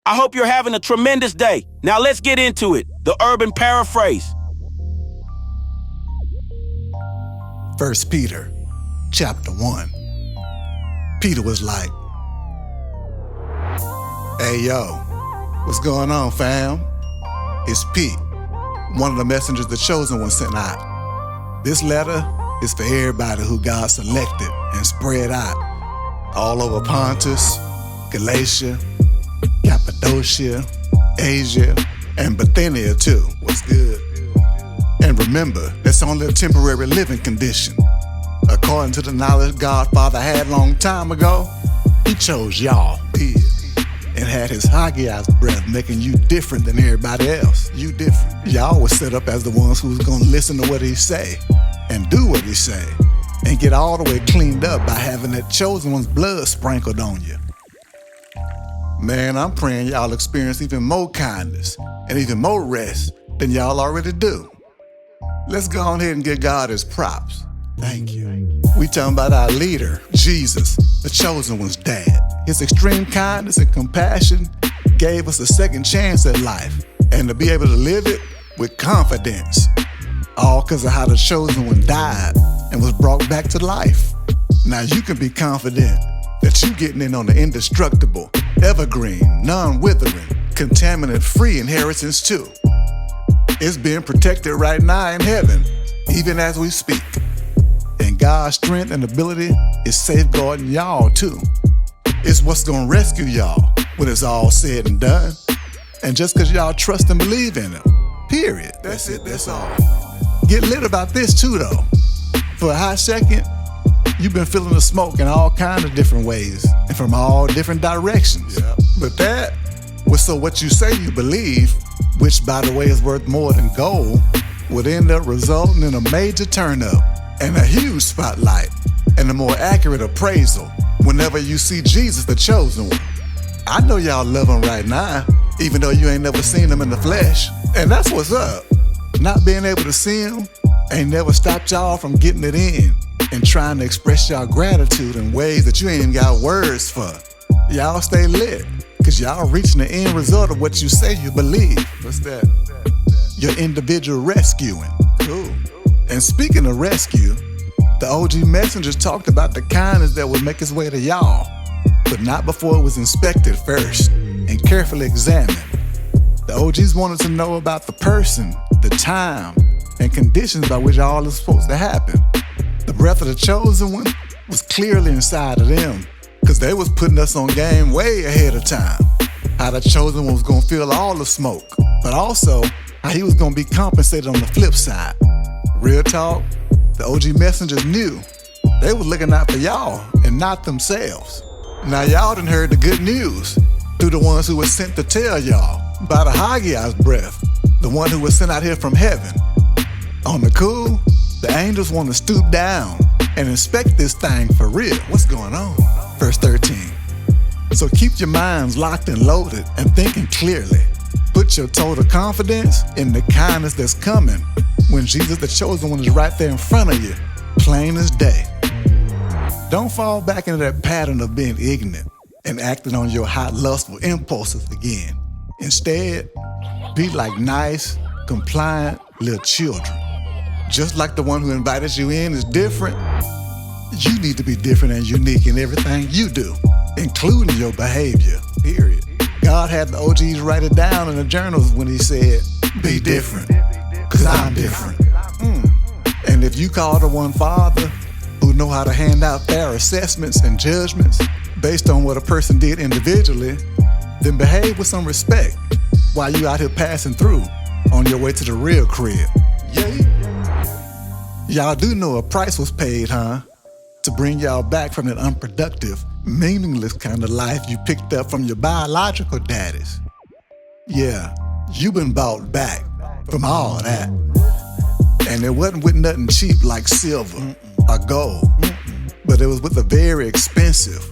I hope you're having a tremendous day. Now let's get into it. The Urban Paraphrase. 1Peter, chapter 1. Peter was like, "Hey, yo, what's going on, fam? It's Pete, one of the messengers the Chosen One sent out. This letter is for everybody who God selected and spread out all over Pontus, Galatia, Cappadocia, Asia, and Bithynia too. What's good? And remember, that's only a temporary living condition. According to the knowledge God Father had long time ago, He chose y'all, and had His Hagios breath making you different than everybody else. You different. Y'all was set up as the ones who was gonna listen to what He say and do what He say and get all the way cleaned up by having that chosen one's blood sprinkled on you. Man, I'm praying y'all experience even more kindness and even more rest than y'all already do. Let's go on ahead and give God His props. Thank you. We talking about our leader, Jesus, the chosen one's dad. His extreme kindness and compassion gave us a second chance at life and to be able to live it with confidence. All because of how the chosen one died and was brought back to life. Now you can be confident that you getting in on the indestructible, evergreen, non-withering, contaminant-free inheritance too. It's being protected right now in heaven, even as we speak. And God's strength and ability is safeguarding y'all too. It's what's gonna rescue y'all when it's all said and done. And just cause y'all trust and believe in Him, period. That's it, that's all. Get lit about this too though. For a hot second, you've been feeling the smoke in all kinds of different ways and from all different directions. Yep. But that was so what you say you believe, which by the way is worth more than gold, would end up resulting in a major turn up and a huge spotlight and a more accurate appraisal whenever you see Jesus the chosen one. I know y'all love Him right now, even though you ain't never seen Him in the flesh. And that's what's up. Not being able to see Him ain't never stopped y'all from getting it in and trying to express y'all gratitude in ways that you ain't even got words for. Y'all stay lit, cause y'all reaching the end result of what you say you believe. What's that? Your individual rescuing. Cool. And speaking of rescue, the OG messengers talked about the kindness that would make its way to y'all, but not before it was inspected first and carefully examined. The OGs wanted to know about the person, the time, and conditions by which all is supposed to happen. The breath of the chosen one was clearly inside of them, cause they was putting us on game way ahead of time. How the chosen one was gonna feel all the smoke, but also how he was gonna be compensated on the flip side. Real talk, the OG messengers knew they was looking out for y'all and not themselves. Now y'all done heard the good news through the ones who were sent to tell y'all about the Hagios breath, the one who was sent out here from heaven. On the cool, the angels want to stoop down and inspect this thing for real. What's going on? Verse 13. So keep your minds locked and loaded and thinking clearly. Put your total confidence in the kindness that's coming when Jesus the chosen one is right there in front of you, plain as day. Don't fall back into that pattern of being ignorant and acting on your hot, lustful impulses again. Instead, be like nice, compliant little children. Just like the one who invited you in is different, you need to be different and unique in everything you do, including your behavior, period. God had the OGs write it down in the journals when He said, be different, cause I'm different. And if you call the one Father who know how to hand out fair assessments and judgments based on what a person did individually, then behave with some respect while you out here passing through on your way to the real crib. Yay! Y'all do know a price was paid, huh? To bring y'all back from that unproductive, meaningless kind of life you picked up from your biological daddies. Yeah, you been bought back from all that. And it wasn't with nothing cheap like silver or gold, but it was with the very expensive,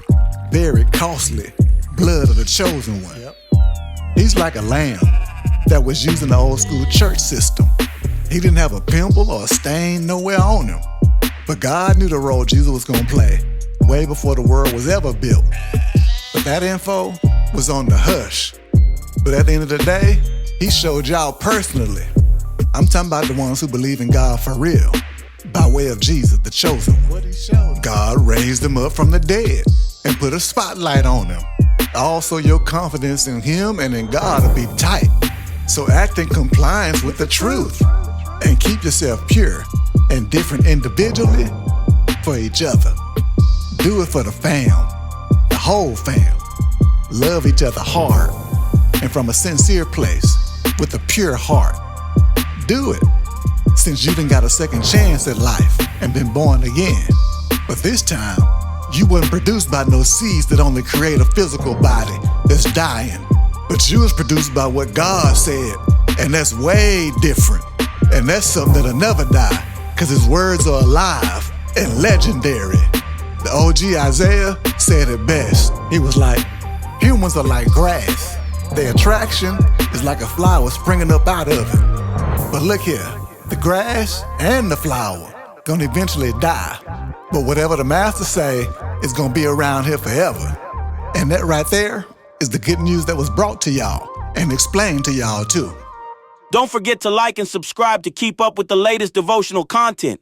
very costly blood of the chosen one. He's like a lamb that was using the old school church system. He didn't have a pimple or a stain nowhere on him. But God knew the role Jesus was gonna play way before the world was ever built. But that info was on the hush But at the end of the day, he showed y'all personally. I'm talking about the ones who believe in God for real, by way of Jesus, the chosen one. God raised him up from the dead and put a spotlight on him. Also, your confidence in him and in God will be tight. So act in compliance with the truth and keep yourself pure and different individually for each other. Do it for the fam, the whole fam. Love each other hard and from a sincere place with a pure heart. Do it, since you done got a second chance at life and been born again. But this time, you wasn't produced by no seeds that only create a physical body that's dying. But you was produced by what God said, and that's way different. And that's something that'll never die, because his words are alive and legendary. The OG Isaiah said it best. He was like, humans are like grass. Their attraction is like a flower springing up out of it. But look here, the grass and the flower gonna eventually die. But whatever the master say is gonna be around here forever. And that right there is the good news that was brought to y'all and explained to y'all too. Don't forget to like and subscribe to keep up with the latest devotional content.